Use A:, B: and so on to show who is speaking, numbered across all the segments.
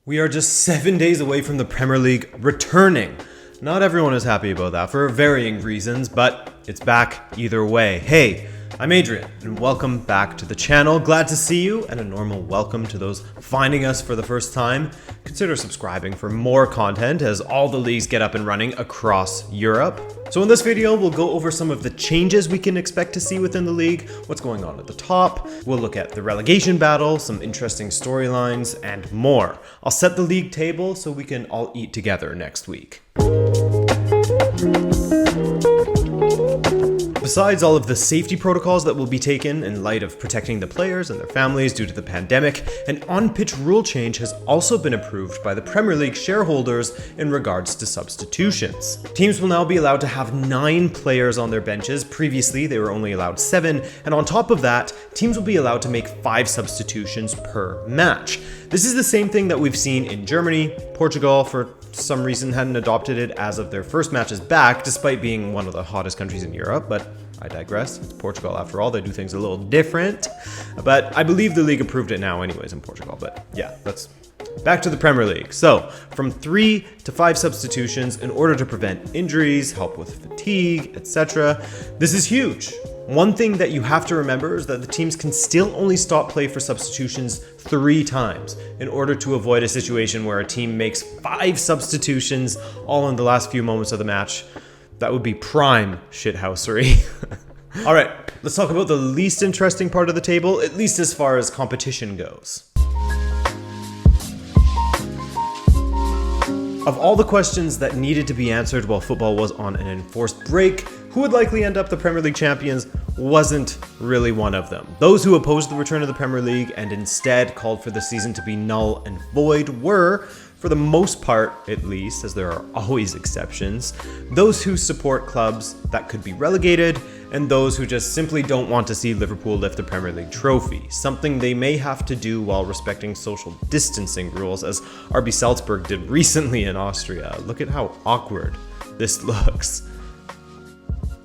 A: We are just 7 days away from the Premier League returning. Not everyone is happy about that for varying reasons, but it's back either way. Hey, I'm Adrian, and welcome back to the channel. Glad to see you, and a normal welcome to those finding us for the first time. Consider subscribing for more content as all the leagues get up and running across Europe. So in this video, we'll go over some of the changes we can expect to see within the league, what's going on at the top, we'll look at the relegation battle, some interesting storylines, and more. I'll set the league table so we can all eat together next week. Besides all of the safety protocols that will be taken in light of protecting the players and their families due to the pandemic, an on-pitch rule change has also been approved by the Premier League shareholders in regards to substitutions. Teams will now be allowed to have 9 players on their benches. Previously, they were only allowed 7, and on top of that, teams will be allowed to make 5 substitutions per match. This is the same thing that we've seen in Germany. Portugal, for some reason, hadn't adopted it as of their first matches back, despite being one of the hottest countries in Europe, but I digress. It's Portugal after all. They do things a little different, but I believe the league approved it now anyways in Portugal. But yeah, let's back to the Premier League. So from 3 to 5 substitutions in order to prevent injuries, help with fatigue, etc. This is huge. One thing that you have to remember is that the teams can still only stop play for substitutions 3 times in order to avoid a situation where a team makes 5 substitutions all in the last few moments of the match. That would be prime shithousery. All right, let's talk about the least interesting part of the table, at least as far as competition goes. Of all the questions that needed to be answered while football was on an enforced break, who would likely end up the Premier League champions wasn't really one of them. Those who opposed the return of the Premier League and instead called for the season to be null and void were, for the most part at least, as there are always exceptions, those who support clubs that could be relegated and those who just simply don't want to see Liverpool lift the Premier League trophy, something they may have to do while respecting social distancing rules, as RB Salzburg did recently in Austria. Look at how awkward this looks.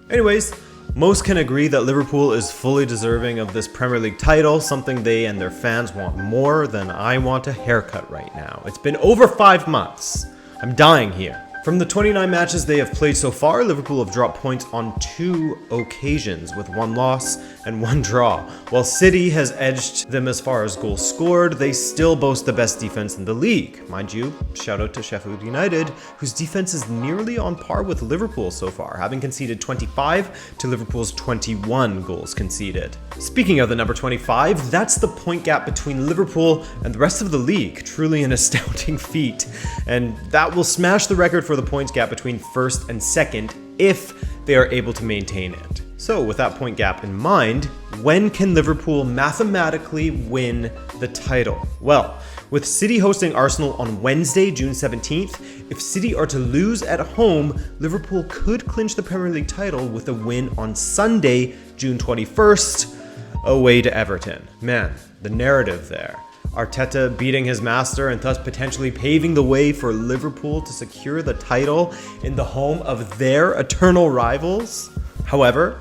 A: Anyways, most can agree that Liverpool is fully deserving of this Premier League title, something they and their fans want more than I want a haircut right now. It's been over 5 months. I'm dying here. From the 29 matches they have played so far, Liverpool have dropped points on 2 occasions, with 1 loss and 1 draw. While City has edged them as far as goals scored, they still boast the best defense in the league. Mind you, shout out to Sheffield United, whose defense is nearly on par with Liverpool so far, having conceded 25 to Liverpool's 21 goals conceded. Speaking of the number 25, that's the point gap between Liverpool and the rest of the league. Truly an astounding feat, and that will smash the record for the points gap between first and second if they are able to maintain it. So with that point gap in mind, when can Liverpool mathematically win the title? Well, with City hosting Arsenal on Wednesday, June 17th, if City are to lose at home, Liverpool could clinch the Premier League title with a win on Sunday, June 21st, away to Everton. Man, the narrative there. Arteta beating his master and thus potentially paving the way for Liverpool to secure the title in the home of their eternal rivals. However,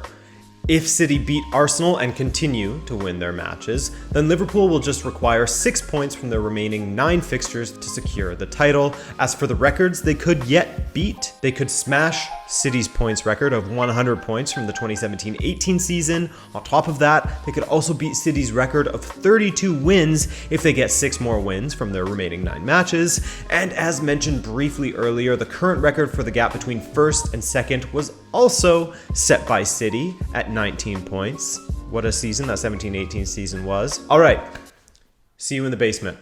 A: if City beat Arsenal and continue to win their matches, then Liverpool will just require 6 points from their remaining 9 fixtures to secure the title. As for the records they could yet beat, they could smash City's points record of 100 points from the 2017-18 season. On top of that, they could also beat City's record of 32 wins if they get 6 more wins from their remaining 9 matches. And as mentioned briefly earlier, the current record for the gap between first and second was also set by City at 19 points. What a season that 17-18 season was. All right, see you in the basement.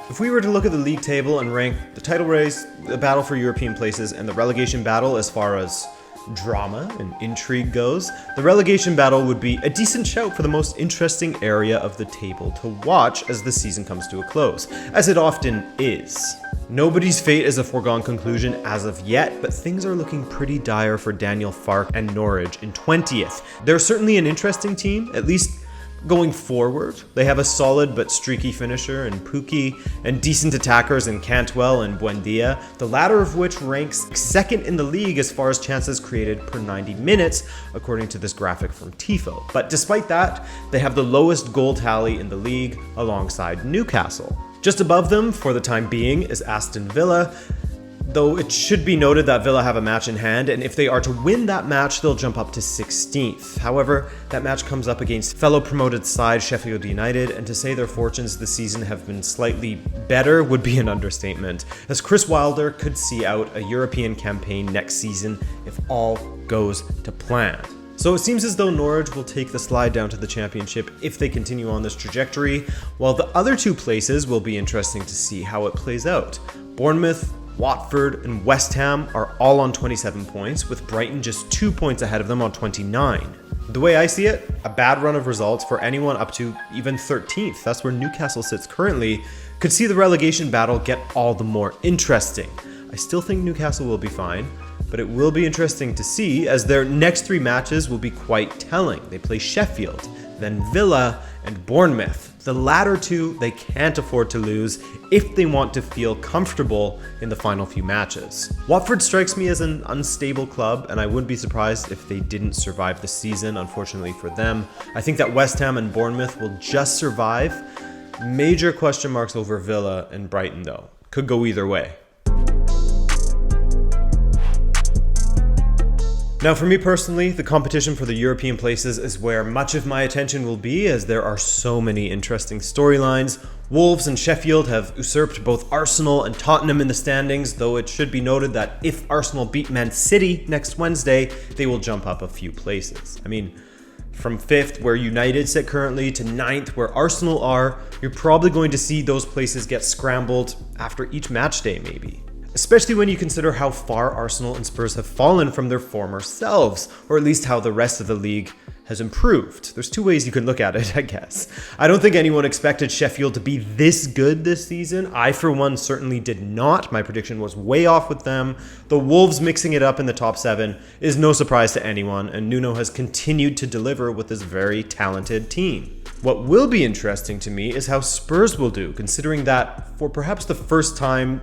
A: If we were to look at the league table and rank the title race, the battle for European places, and the relegation battle as far as drama and intrigue goes, the relegation battle would be a decent shout for the most interesting area of the table to watch as the season comes to a close, as it often is. Nobody's fate is a foregone conclusion as of yet, but things are looking pretty dire for Daniel Farke and Norwich in 20th. They're certainly an interesting team, at least Going forward, they have a solid but streaky finisher in Pukki and decent attackers in Cantwell and Buendia, the latter of which ranks second in the league as far as chances created per 90 minutes, according to this graphic from Tifo. But despite that, they have the lowest goal tally in the league alongside Newcastle. Just above them, for the time being, is Aston Villa, though it should be noted that Villa have a match in hand, and if they are to win that match, they'll jump up to 16th. However, that match comes up against fellow promoted side Sheffield United, and to say their fortunes this season have been slightly better would be an understatement, as Chris Wilder could see out a European campaign next season if all goes to plan. So it seems as though Norwich will take the slide down to the championship if they continue on this trajectory, while the other two places will be interesting to see how it plays out. Bournemouth, Watford, and West Ham are all on 27 points, with Brighton just 2 points ahead of them on 29. The way I see it, a bad run of results for anyone up to even 13th, that's where Newcastle sits currently, could see the relegation battle get all the more interesting. I still think Newcastle will be fine, but it will be interesting to see as their next 3 matches will be quite telling. They play Sheffield, then Villa, and Bournemouth. The latter two they can't afford to lose if they want to feel comfortable in the final few matches. Watford strikes me as an unstable club, and I wouldn't be surprised if they didn't survive the season, unfortunately for them. I think that West Ham and Bournemouth will just survive. Major question marks over Villa and Brighton though. Could go either way. Now for me personally, the competition for the European places is where much of my attention will be, as there are so many interesting storylines. Wolves and Sheffield have usurped both Arsenal and Tottenham in the standings, though it should be noted that if Arsenal beat Man City next Wednesday, they will jump up a few places. I mean, from 5th, where United sit currently, to 9th, where Arsenal are, you're probably going to see those places get scrambled after each match day maybe. Especially when you consider how far Arsenal and Spurs have fallen from their former selves, or at least how the rest of the league has improved. There's 2 ways you can look at it, I guess. I don't think anyone expected Sheffield to be this good this season. I, for one, certainly did not. My prediction was way off with them. The Wolves mixing it up in the top 7 is no surprise to anyone, and Nuno has continued to deliver with this very talented team. What will be interesting to me is how Spurs will do, considering that for perhaps the first time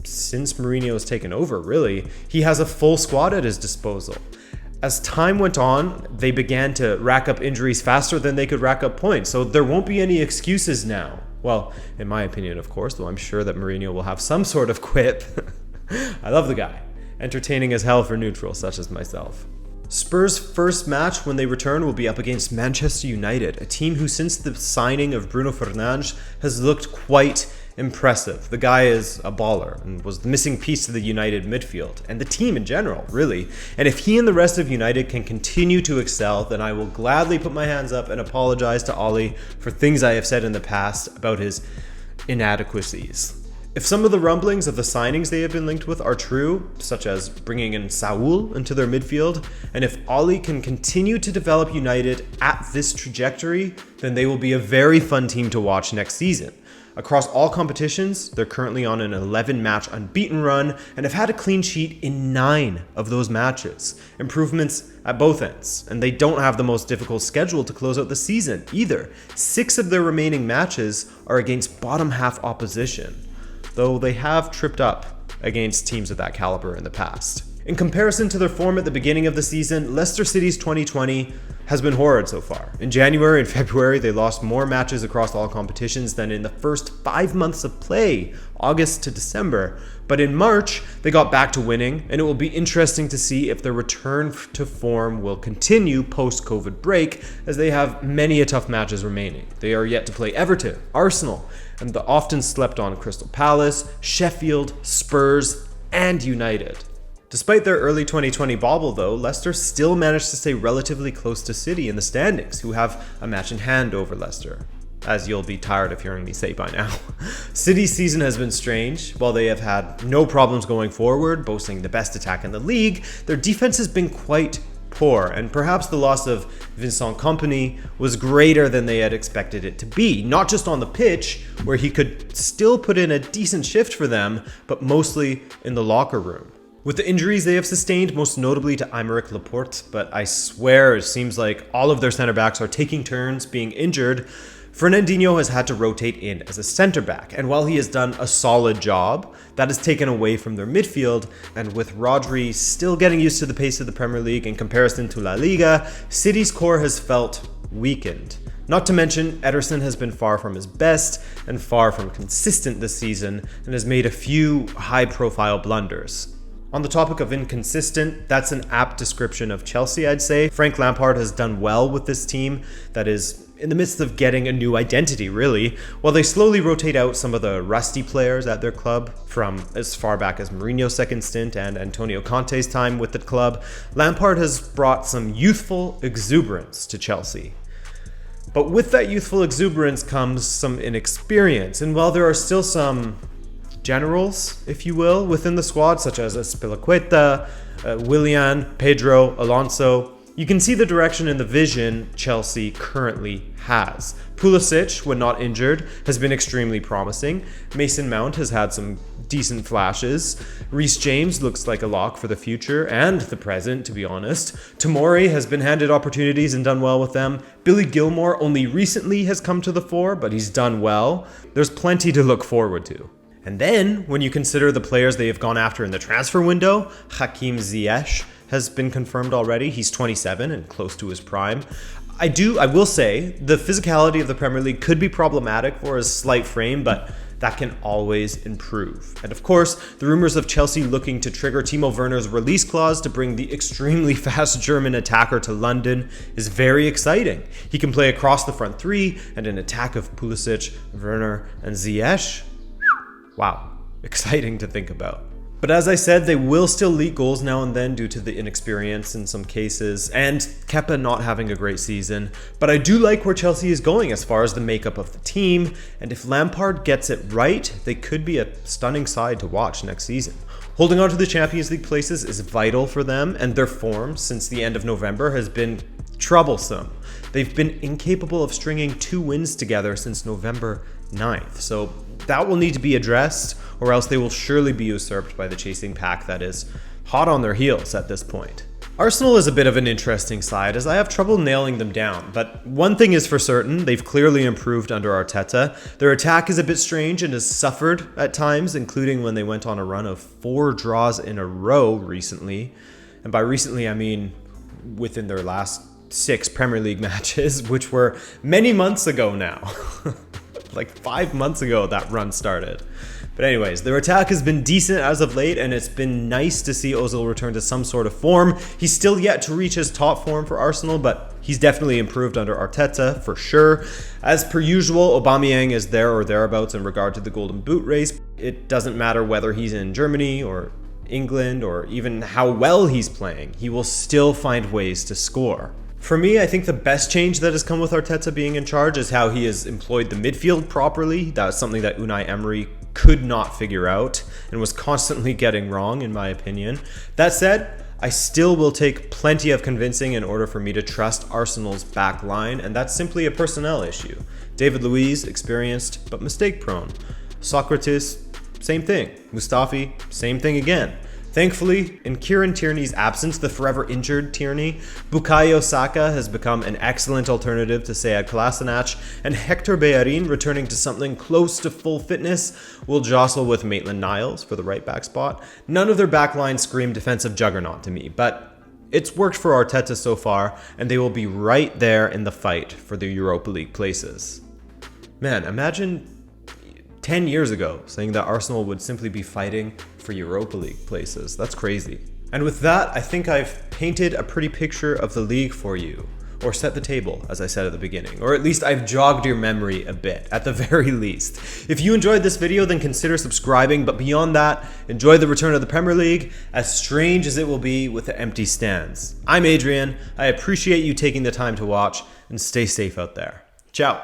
A: since Mourinho has taken over, really, he has a full squad at his disposal. As time went on, they began to rack up injuries faster than they could rack up points, so there won't be any excuses now. Well, in my opinion, of course, though I'm sure that Mourinho will have some sort of quip. I love the guy. Entertaining as hell for neutrals such as myself. Spurs' first match when they return will be up against Manchester United, a team who since the signing of Bruno Fernandes has looked quite impressive. The guy is a baller and was the missing piece to the United midfield and the team in general, really. And if he and the rest of United can continue to excel, then I will gladly put my hands up and apologize to Ollie for things I have said in the past about his inadequacies. If some of the rumblings of the signings they have been linked with are true, such as bringing in Saul into their midfield, and if Ollie can continue to develop United at this trajectory, then they will be a very fun team to watch next season. Across all competitions, they're currently on an 11-match unbeaten run and have had a clean sheet in 9 of those matches. Improvements at both ends, and they don't have the most difficult schedule to close out the season either. 6 of their remaining matches are against bottom half opposition, though they have tripped up against teams of that caliber in the past. In comparison to their form at the beginning of the season, Leicester City's 2020 has been horrid so far. In January and February, they lost more matches across all competitions than in the first 5 months of play, August to December. But in March, they got back to winning, and it will be interesting to see if their return to form will continue post-COVID break, as they have many tough matches remaining. They are yet to play Everton, Arsenal, and the often slept-on Crystal Palace, Sheffield, Spurs, and United. Despite their early 2020 bobble though, Leicester still managed to stay relatively close to City in the standings, who have a match in hand over Leicester, as you'll be tired of hearing me say by now. City's season has been strange. While they have had no problems going forward, boasting the best attack in the league, their defense has been quite poor, and perhaps the loss of Vincent Kompany was greater than they had expected it to be, not just on the pitch, where he could still put in a decent shift for them, but mostly in the locker room. With the injuries they have sustained, most notably to Aymeric Laporte, but I swear it seems like all of their center backs are taking turns being injured, Fernandinho has had to rotate in as a center back, and while he has done a solid job, that has taken away from their midfield, and with Rodri still getting used to the pace of the Premier League in comparison to La Liga, City's core has felt weakened. Not to mention, Ederson has been far from his best and far from consistent this season and has made a few high-profile blunders. On the topic of inconsistent, that's an apt description of Chelsea, I'd say. Frank Lampard has done well with this team that is in the midst of getting a new identity, really, while they slowly rotate out some of the rusty players at their club from as far back as Mourinho's second stint and Antonio Conte's time with the club. Lampard has brought some youthful exuberance to Chelsea. But with that youthful exuberance comes some inexperience, and while there are still some generals, if you will, within the squad, such as Azpilicueta, Willian, Pedro, Alonso, you can see the direction and the vision Chelsea currently has. Pulisic, when not injured, has been extremely promising. Mason Mount has had some decent flashes. Reece James looks like a lock for the future and the present, to be honest. Tomori has been handed opportunities and done well with them. Billy Gilmore only recently has come to the fore, but he's done well. There's plenty to look forward to. And then, when you consider the players they have gone after in the transfer window, Hakim Ziyech has been confirmed already. He's 27 and close to his prime. I will say, the physicality of the Premier League could be problematic for his slight frame, but that can always improve. And of course, the rumors of Chelsea looking to trigger Timo Werner's release clause to bring the extremely fast German attacker to London is very exciting. He can play across the front three, and an attack of Pulisic, Werner, and Ziyech. Wow, exciting to think about. But as I said, they will still leak goals now and then due to the inexperience in some cases, and Kepa not having a great season. But I do like where Chelsea is going as far as the makeup of the team, and if Lampard gets it right, they could be a stunning side to watch next season. Holding on to the Champions League places is vital for them, and their form since the end of November has been troublesome. They've been incapable of stringing 2 wins together since November 9th, so that will need to be addressed, or else they will surely be usurped by the chasing pack that is hot on their heels at this point. Arsenal is a bit of an interesting side, as I have trouble nailing them down, but one thing is for certain, they've clearly improved under Arteta. Their attack is a bit strange and has suffered at times, including when they went on a run of 4 draws in a row recently. And by recently, I mean within their last 6 Premier League matches, which were many months ago now. Like 5 months ago that run started. But anyways, their attack has been decent as of late, and it's been nice to see Ozil return to some sort of form. He's still yet to reach his top form for Arsenal, but he's definitely improved under Arteta, for sure. As per usual, Aubameyang is there or thereabouts in regard to the Golden Boot race. It doesn't matter whether he's in Germany or England or even how well he's playing, he will still find ways to score. For me, I think the best change that has come with Arteta being in charge is how he has employed the midfield properly. That was something that Unai Emery could not figure out and was constantly getting wrong, in my opinion. That said, I still will take plenty of convincing in order for me to trust Arsenal's back line, and that's simply a personnel issue. David Luiz, experienced but mistake prone. Socrates, same thing. Mustafi, same thing again. Thankfully, in Kieran Tierney's absence, the forever injured Tierney, Bukayo Saka has become an excellent alternative to Sead Kolasinac, and Hector Bellerin, returning to something close to full fitness, will jostle with Maitland-Niles for the right back spot. None of their backline scream defensive juggernaut to me, but it's worked for Arteta so far, and they will be right there in the fight for the Europa League places. Man, imagine 10 years ago saying that Arsenal would simply be fighting for Europa League places. That's crazy. And with that, I think I've painted a pretty picture of the league for you, or set the table, as I said at the beginning, or at least I've jogged your memory a bit, at the very least. If you enjoyed this video, then consider subscribing, but beyond that, enjoy the return of the Premier League, as strange as it will be with the empty stands. I'm Adrian, I appreciate you taking the time to watch, and stay safe out there. Ciao.